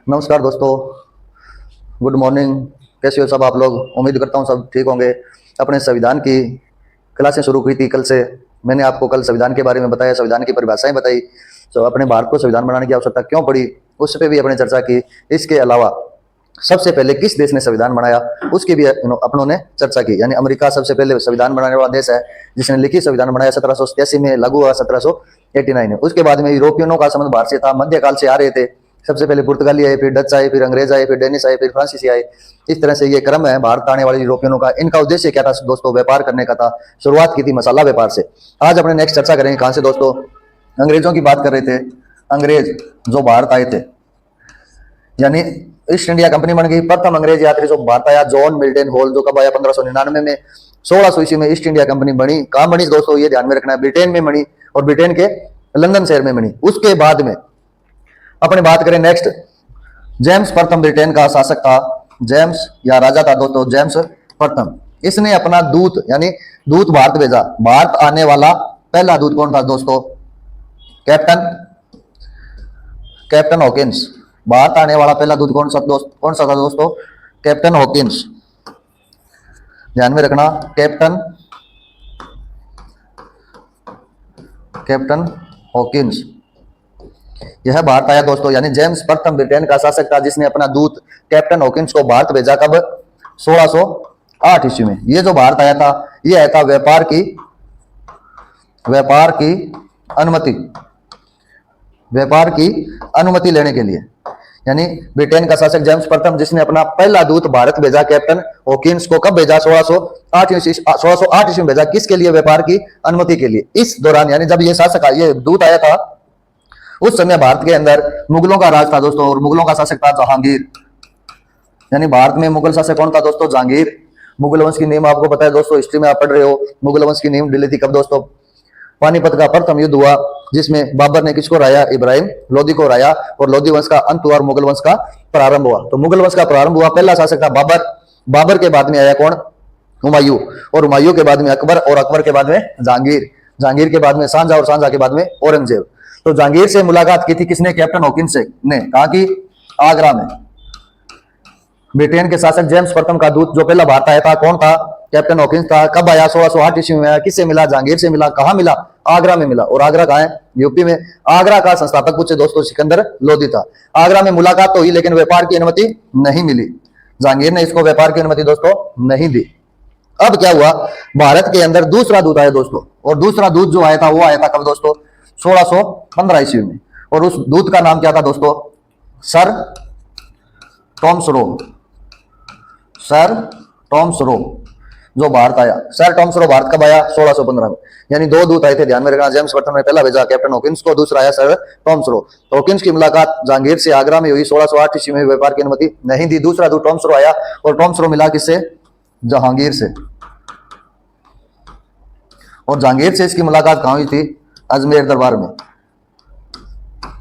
नमस्कार दोस्तों, good morning. कैसे हो सब आप लोग? उम्मीद करता हूँ सब ठीक होंगे। अपने संविधान की क्लासें शुरू हुई थी कल से। मैंने आपको कल संविधान के बारे में बताया, संविधान की परिभाषाएं बताई। तो अपने भारत को संविधान बनाने की आवश्यकता क्यों पड़ी उस पर भी अपने चर्चा की। इसके अलावा सबसे पहले किस देश ने संविधान बनाया उसकी भी अपनों ने चर्चा की। यानी अमेरिका सबसे पहले संविधान बनाने वाला देश है, जिसने लिखित संविधान बनाया 1787 में, लागू हुआ 1789 में। उसके बाद में यूरोपियनों का संबंध भारत से था, मध्यकाल से आ रहे थे। सबसे पहले पुर्तगाली आए, फिर डच आए, फिर अंग्रेज आए, फिर डेनिश आए, फिर फ्रांसीसी आए। इस तरह से ये क्रम है भारत आने वाले यूरोपियनों का। इनका उद्देश्य क्या था दोस्तों? व्यापार करने का था। शुरुआत की थी मसाला व्यापार से। आज अपने नेक्स्ट चर्चा करेंगे कहां से दोस्तों? अंग्रेजों की बात कर रहे थे। अंग्रेज जो भारत आए थे, यानी ईस्ट इंडिया कंपनी बन गई। प्रथम अंग्रेज यात्री जो भारत आया जॉन मिल्टन हॉल, जो कब आया 1599 में। 1600 ईस्वी में ईस्ट इंडिया कंपनी बनी। कहां बनी दोस्तों? ये ध्यान में रखना है, ब्रिटेन में बनी, और ब्रिटेन के लंदन शहर में बनी। उसके बाद में अपने बात करें नेक्स्ट, जेम्स प्रथम ब्रिटेन का शासक था। जेम्स या राजा था दोस्तों, जेम्स प्रथम। इसने अपना दूत यानी दूत भारत भेजा। भारत आने वाला पहला दूत कौन था दोस्तों? Captain Hawkins. भारत आने वाला पहला दूत कौन सा था दोस्तों? Captain Hawkins. ध्यान में रखना, कैप्टन हॉकिंस यह भारत आया दोस्तों। यानी जेम्स प्रथम ब्रिटेन का शासक था, जिसने अपना दूत कैप्टन हॉकिंस को भारत भेजा। कब? 1608 ईस्वी में। ये जो भारत आया था, ये आया था व्यापार की अनुमति लेने के लिए। यानी ब्रिटेन का शासक जेम्स प्रथम, जिसने अपना पहला दूत भारत भेजा कैप्टन हॉकिंस को। कब भेजा? 1608 ईस्वी में भेजा। किसके लिए? व्यापार की अनुमति के लिए। इस दौरान यानी जब ये शासक ये दूत आया था, उस समय भारत के अंदर मुगलों का राज था दोस्तों, और मुगलों का शासक था जहांगीर। यानी भारत में मुगल शासक कौन था दोस्तों? जहांगीर। मुगल वंश की नींव आपको पता है दोस्तों, हिस्ट्री में आप पढ़ रहे हो। मुगल वंश की नींव डली थी कब दोस्तों? पानीपत का प्रथम युद्ध हुआ, जिसमें बाबर ने किसको हराया? इब्राहिम लोदी को हराया, और लोदी वंश का अंत हुआ और मुगल वंश का प्रारंभ हुआ। तो मुगल वंश का प्रारंभ हुआ, पहला शासक था बाबर। बाबर के बाद में आया कौन? हुमायूं। और हुमायूं के बाद में अकबर, और अकबर के बाद में जहांगीर। जहांगीर के बाद में शाहजहां, और शाहजहां के बाद में औरंगजेब। तो जहांगीर से मुलाकात की थी किसने? कैप्टन हॉकिंस से ने। कहा कि आगरा में। ब्रिटेन के शासक जेम्स प्रथम का दूत जो पहला भारत आया था, कौन था? कैप्टन हॉकिंस था। कब आया? 1608 ईस्वी में आया। किससे मिला? जहांगीर से मिला। कहां मिला? आगरा में मिला। और आगरा कहां है? यूपी में। आगरा का संस्थापक पूछे दोस्तों, सिकंदर लोदी था। आगरा में मुलाकात तो हुई, लेकिन व्यापार की अनुमति नहीं मिली। जहांगीर ने इसको व्यापार की अनुमति दोस्तों नहीं दी। अब क्या हुआ? भारत के अंदर दूसरा दूत आया दोस्तों, और दूसरा दूत जो आया था वो आया था कब दोस्तों? 1615 ईस्वी में। और उस दूत का नाम क्या था दोस्तों? सर टॉम्स रो जो भारत आया। सर टॉम्स रो भारत कब आया? 1615 में। यानी दो दूत आए थे, ध्यान में रखना। जेम्स प्रथम ने पहला भेजा कैप्टन हॉकिंस को, दूसरा आया सर टॉम्स रो। तो हॉकिंस की मुलाकात जहांगीर से आगरा में हुई। 1608 ईस्वी में व्यापार की अनुमति नहीं दी। दूसरा दूत टॉम्स रो आया, और टॉम्स रो मिला किससे? जहांगीर से। और जहांगीर से इसकी मुलाकात कहां हुई थी? अजमेर दरबार में।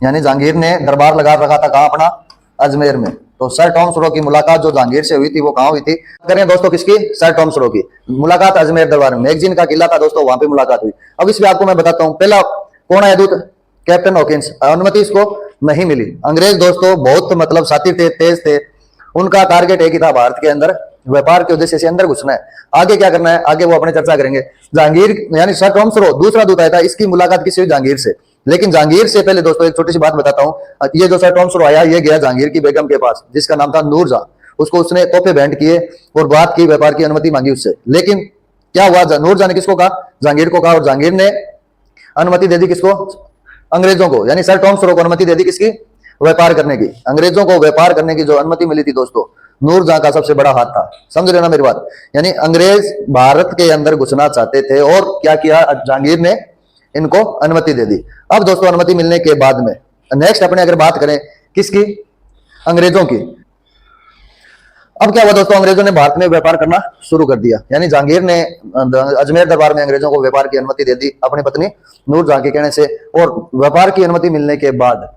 यानी जहांगीर ने दरबार लगा रखा था कहां? अपना अजमेर में। तो सर टॉम्स रो की मुलाकात जो जहांगीर से हुई थी वो कहां हुई थी? करें दोस्तों किसकी? सर टॉम्स रो की मुलाकात अजमेर दरबार में। मैगजीन का किला था दोस्तों, वहां पे मुलाकात हुई। अब इसमें आपको मैं बताता हूं, पहला कौन आया दूत? Captain Hawkins. अनुमति इसको नहीं मिली। अंग्रेज दोस्तों बहुत मतलब शातिर थे, तेज थे। उनका टारगेट एक ही था, भारत के अंदर व्यापार के उद्देश्य से अंदर घुसना है। आगे क्या करना है आगे वो अपने चर्चा करेंगे। जहांगीर यानी सर टॉम्स रो दूसरा दूत आया था, इसकी मुलाकात किसी? जहांगीर से। लेकिन जहांगीर से पहले दोस्तों एक छोटी सी बात बताता हूं। ये जो सर टॉम्स रो आया, ये गया जहांगीर की बेगम के पास, जिसका नाम था नूरजहां। उसको उसने तोहफे भेंट किए और बात की, व्यापार की अनुमति मांगी उससे। लेकिन क्या हुआ? नूरजहां ने किसको कहा? जहांगीर को कहा। और जहांगीर ने अनुमति दे दी किसको? अंग्रेजों को। यानी सर टॉम्स रो को अनुमति दे दी किसकी? व्यापार करने की। अंग्रेजों को व्यापार करने की जो अनुमति मिली थी दोस्तों, नूरजहां का सबसे बड़ा हाथ था। समझ रहे ना मेरी बात? यानी अंग्रेज भारत के अंदर घुसना चाहते थे, और क्या किया? जहांगीर ने इनको अनुमति दे दी। अब दोस्तों अनुमति मिलने के बाद में नेक्स्ट अपने अगर बात करें किसकी? अंग्रेजों की। अब क्या हुआ दोस्तों? अंग्रेजों ने भारत में व्यापार करना शुरू कर दिया। यानी जहांगीर ने अजमेर दरबार में अंग्रेजों को व्यापार की अनुमति दे दी अपनी पत्नी नूरजहां के कहने से। और व्यापार की अनुमति मिलने के बाद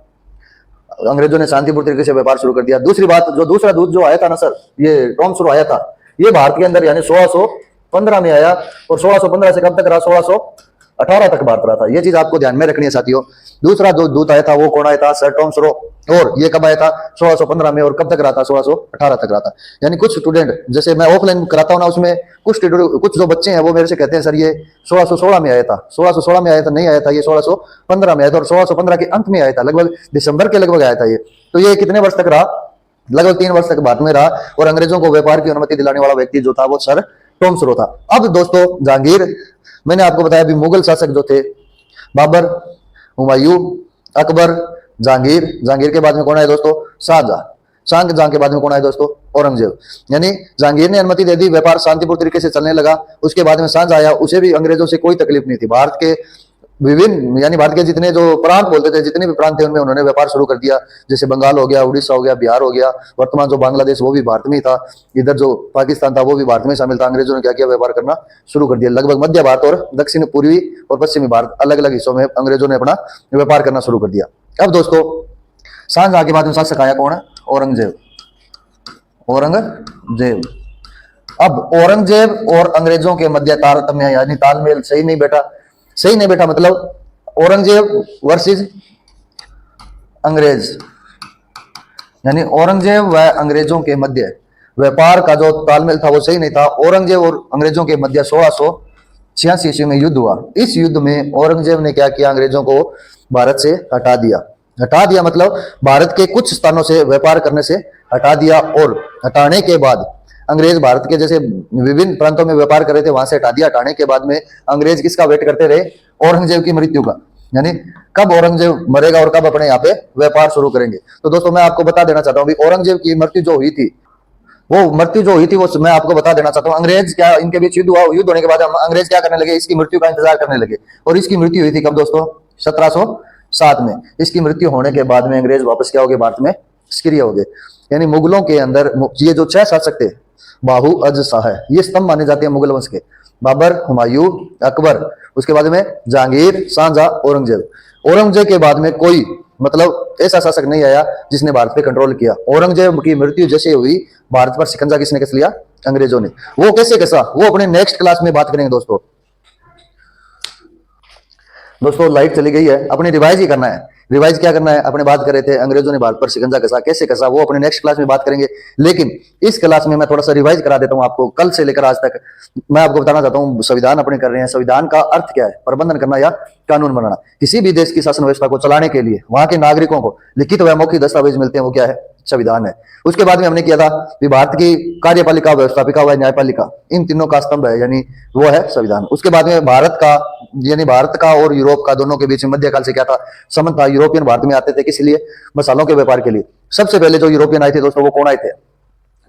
अंग्रेजों ने शांतिपूर्ण तरीके से व्यापार शुरू कर दिया। दूसरी बात, जो दूसरा दूत जो आया था ना सर, ये टॉम्स रो आया था, ये भारत के अंदर यानी 1615 में आया। और 1615 से कब तक रहा? 1618 तक भारत रहा था। ये चीज आपको ध्यान में रखनी है साथियों। दूसरा जो दूत आया था वो कौन आया था? सर टॉम्स रो। और ये कब आया था 1615 में, और कब तक रहा था 1618 तक रहा था। यानी कुछ स्टूडेंट, जैसे मैं ऑफलाइन कराता हूँ ना, उसमें कुछ जो बच्चे हैं वो मेरे से कहते हैं सर ये 1616 में आया था, 1616 में आया था, नहीं आया था, ये 1615 में आया था, और 1615 के अंत में आया था, लगभग दिसंबर के लगभग आया था ये। तो ये कितने वर्ष तक रहा? लगभग 3 वर्ष तक भारत में रहा, और अंग्रेजों को व्यापार की अनुमति दिलाने वाला व्यक्ति जो था वो सर टॉम सुरो था। अब दोस्तों जहांगीर, मैंने आपको बताया अभी मुगल शासक जो थे बाबर, हुमायूं, अकबर, जहांगीर, जहांगीर के बाद में कौन आया दोस्तों? शाहजहां, शाहजहां के बाद में कौन आया दोस्तों? औरंगजेब। यानी जहांगीर ने अनुमति दे दी, व्यापार शांतिपूर्ण तरीके से चलने लगा। उसके बाद में शाहजहां आया, उसे भी अंग्रेजों से कोई तकलीफ नहीं थी। भारत के विभिन्न, यानी भारत के जितने जो प्रांत बोलते थे, जितने भी प्रांत थे, उनमें उन्होंने व्यापार शुरू कर दिया। जैसे बंगाल हो गया, उड़ीसा हो गया, बिहार हो गया, वर्तमान जो बांग्लादेश वो भी भारत में ही था, इधर जो पाकिस्तान था वो भी भारत में शामिल था। अंग्रेजों ने क्या किया? व्यापार करना शुरू कर दिया। लगभग मध्य भारत और दक्षिण पूर्वी और पश्चिमी भारत अलग अलग हिस्सों में अंग्रेजों ने अपना व्यापार करना शुरू कर दिया। अब दोस्तों शाहजहां के बाद में शासक आया कौन है? औरंगजेब, औरंगजेब। अब औरंगजेब और अंग्रेजों के मध्य तारतम्य यानी तालमेल सही नहीं बैठा, सही नहीं बैठा, मतलब औरंगजेब वर्सेस अंग्रेज, यानी औरंगजेब व अंग्रेजों के मध्य व्यापार का जो तालमेल था वो सही नहीं था। औरंगजेब और अंग्रेजों के मध्य 1686 ईस्वी में युद्ध हुआ। इस युद्ध में औरंगजेब ने क्या किया? अंग्रेजों को भारत से हटा दिया। हटा दिया मतलब भारत के कुछ स्थानों से व्यापार करने से हटा दिया, और हटाने के बाद अंग्रेज भारत के जैसे विभिन्न प्रांतों में व्यापार कर रहे थे, वहां से हटा दिया। हटाने के बाद में अंग्रेज किसका वेट करते रहे? औरंगजेब की मृत्यु का, यानी कब औरंगजेब मरेगा और कब अपने यहाँ पे व्यापार शुरू करेंगे। तो दोस्तों मैं आपको बता देना चाहता हूँ, औरंगजेब की मृत्यु जो हुई थी, वो मृत्यु जो हुई थी वो मैं आपको बता देना चाहता हूँ। अंग्रेज क्या, इनके बीच युद्ध हुआ, युद्ध होने के बाद अंग्रेज क्या करने लगे? इसकी मृत्यु का इंतजार करने लगे। और इसकी मृत्यु हुई थी कब दोस्तों? 1707 में। इसकी मृत्यु होने के बाद में अंग्रेज वापस क्या हो गए? भारत में सक्रिय हो गए। यानी मुगलों के अंदर ये जो 6 शासक थे, बाहू, अज, शाह, ये स्तंभ माने जाते हैं मुगल वंश के। बाबर, हुमायूं, अकबर, उसके बाद में जहांगीर, शाहजहां, औरंगजेब। औरंगजेब के बाद में कोई मतलब ऐसा शासक नहीं आया जिसने भारत पे कंट्रोल किया। औरंगजेब की मृत्यु जैसे हुई, भारत पर शिकंजा किसने कस लिया? अंग्रेजों ने। वो कैसे कसा, वो अपने नेक्स्ट क्लास में बात करेंगे दोस्तों। दोस्तों लाइट चली गई है, अपने रिवाइज ही करना है। रिवाइज क्या करना है? अपने बात कर रहे थे अंग्रेजों ने भारत पर शिकंजा कसा, कैसे कसा, वो अपने नेक्स्ट क्लास में बात करेंगे। लेकिन इस क्लास में मैं थोड़ा सा रिवाइज करा देता हूं आपको। कल से लेकर आज तक मैं आपको बताना चाहता हूं संविधान अपने कर रहे हैं। संविधान का अर्थ क्या है? प्रबंधन करना या कानून बनाना। किसी भी देश की शासन व्यवस्था को चलाने के लिए वहां के नागरिकों को लिखित व मौखिक दस्तावेज मिलते हैं, वो क्या है? संविधान है। उसके बाद में हमने किया था कि भारत की कार्यपालिका, व्यवस्थापिका व न्यायपालिका, इन तीनों का स्तंभ है, यानी वो है संविधान। उसके बाद में भारत का, यानी भारत का और यूरोप का दोनों के बीच में मध्यकाल से क्या था? संबंध था। यूरोपियन भारत में आते थे किस लिए? मसालों के व्यापार के लिए। सबसे पहले जो यूरोपियन आए थे दोस्तों वो कौन आए थे?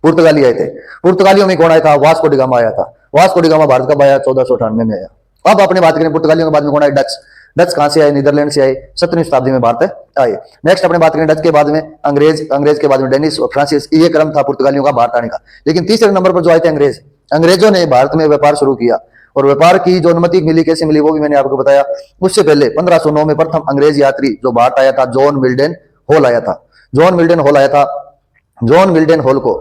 पुर्तगाली आए थे। पुर्तगालियों में कौन आया था? वास्को डी गामा आया था। वास्को डी गामा भारत कब आया? 1498 में आया। अब अपने बात करें पुर्तगालियों के बाद में कौन आए? डच। डच कहां से आए? नीदरलैंड से आए, 17वीं शताब्दी में भारत आए। नेक्स्ट अपने बात करें डच के बाद में अंग्रेज, अंग्रेज के बाद में डेनिश और फ्रांसिस। ये क्रम था पुर्तगालियों का भारत आने का। लेकिन तीसरे नंबर पर जो आए थे अंग्रेज। अंग्रेजों ने भारत में व्यापार शुरू किया, और व्यापार की जो अनुमति मिली, कैसे मिली, वो भी मैंने आपको बताया। उससे पहले 1509 में प्रथम अंग्रेज यात्री जो भारत आया था, जॉन मिल्टन हॉल आया था। जॉन मिल्टन हॉल आया था। जॉन मिल्टन हॉल को,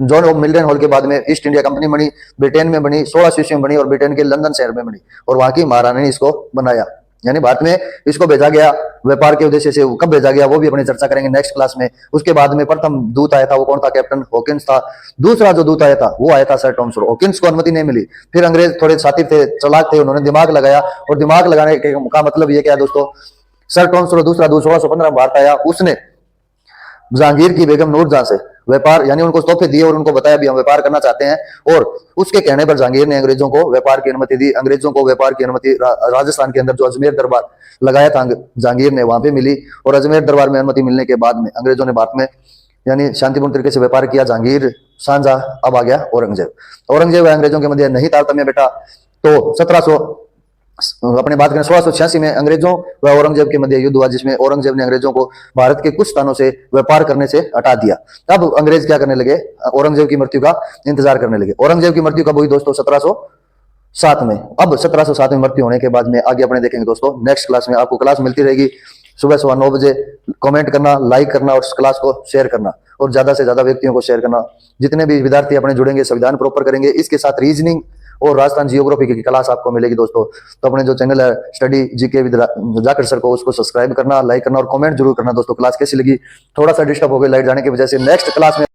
जॉन मिल्टन हॉल के बाद में ईस्ट इंडिया कंपनी बनी, ब्रिटेन में बनी, 16 ईस्वी में बनी, और ब्रिटेन के लंदन शहर में बनी, और वहां की महारानी ने इसको बनाया। यानी भारत में इसको भेजा गया व्यापार के उद्देश्य से। कब भेजा गया वो भी अपनी चर्चा करेंगे नेक्स्ट क्लास में। उसके बाद में प्रथम दूत आया था, वो कौन था? कैप्टन हॉकिंस था। दूसरा जो दूत आया था वो आया था सर टॉम सुरो। हॉकिंस को अनुमति नहीं मिली। फिर अंग्रेज थोड़े शातिर थे, चालाक थे, उन्होंने दिमाग लगाया, और दिमाग लगाने का मतलब ये क्या है दोस्तों? सर टॉम सुरो दूसरा दूत 1615 में भारत आया। उसने जहांगीर की बेगम नूरजहां से व्यापार, यानी उनको तोहफे दिए और उनको बताया भी हम व्यापार करना चाहते हैं, और उसके कहने पर जहांगीर ने अंग्रेजों को व्यापार की अनुमति दी। अंग्रेजों को व्यापार की अनुमति राजस्थान के अंदर जो अजमेर दरबार लगाया था जहांगीर ने, वहां पे मिली, और अजमेर दरबार में अनुमति मिलने के बाद में अंग्रेजों ने भारत में यानी शांतिपूर्ण तरीके से व्यापार किया। जहांगीर, शाहजहां, अब आ गया औरंगजेब। औरंगजेब अंग्रेजों के मध्य नहीं तारतम्य बेटा। तो 1700 अपने बात करें 1686 में अंग्रेजों व औरंगजेब के मध्य युद्ध हुआ, जिसमें औरंगजेब ने अंग्रेजों को भारत के कुछ स्थानों से व्यापार करने से हटा दिया। तब अंग्रेज क्या करने लगे? औरंगजेब की मृत्यु का इंतजार करने लगे। औरंगजेब की मृत्यु कब हुई दोस्तों? 1707 में। अब 1707 में मृत्यु होने के बाद में आगे अपने देखेंगे दोस्तों नेक्स्ट क्लास में। आपको क्लास मिलती रहेगी सुबह 9 बजे। कमेंट करना, लाइक करना, और क्लास को शेयर करना, और ज्यादा से ज्यादा व्यक्तियों को शेयर करना। जितने भी विद्यार्थी अपने जुड़ेंगे संविधान प्रॉपर करेंगे, इसके साथ रीजनिंग और राजस्थान जियोग्राफी की क्लास आपको मिलेगी दोस्तों। तो अपने जो चैनल है study GK with Zakir sir को, उसको सब्सक्राइब करना, लाइक करना और कमेंट जरूर करना दोस्तों। क्लास कैसी लगी? थोड़ा सा डिस्टर्ब हो गई लाइट जाने की वजह से। नेक्स्ट क्लास में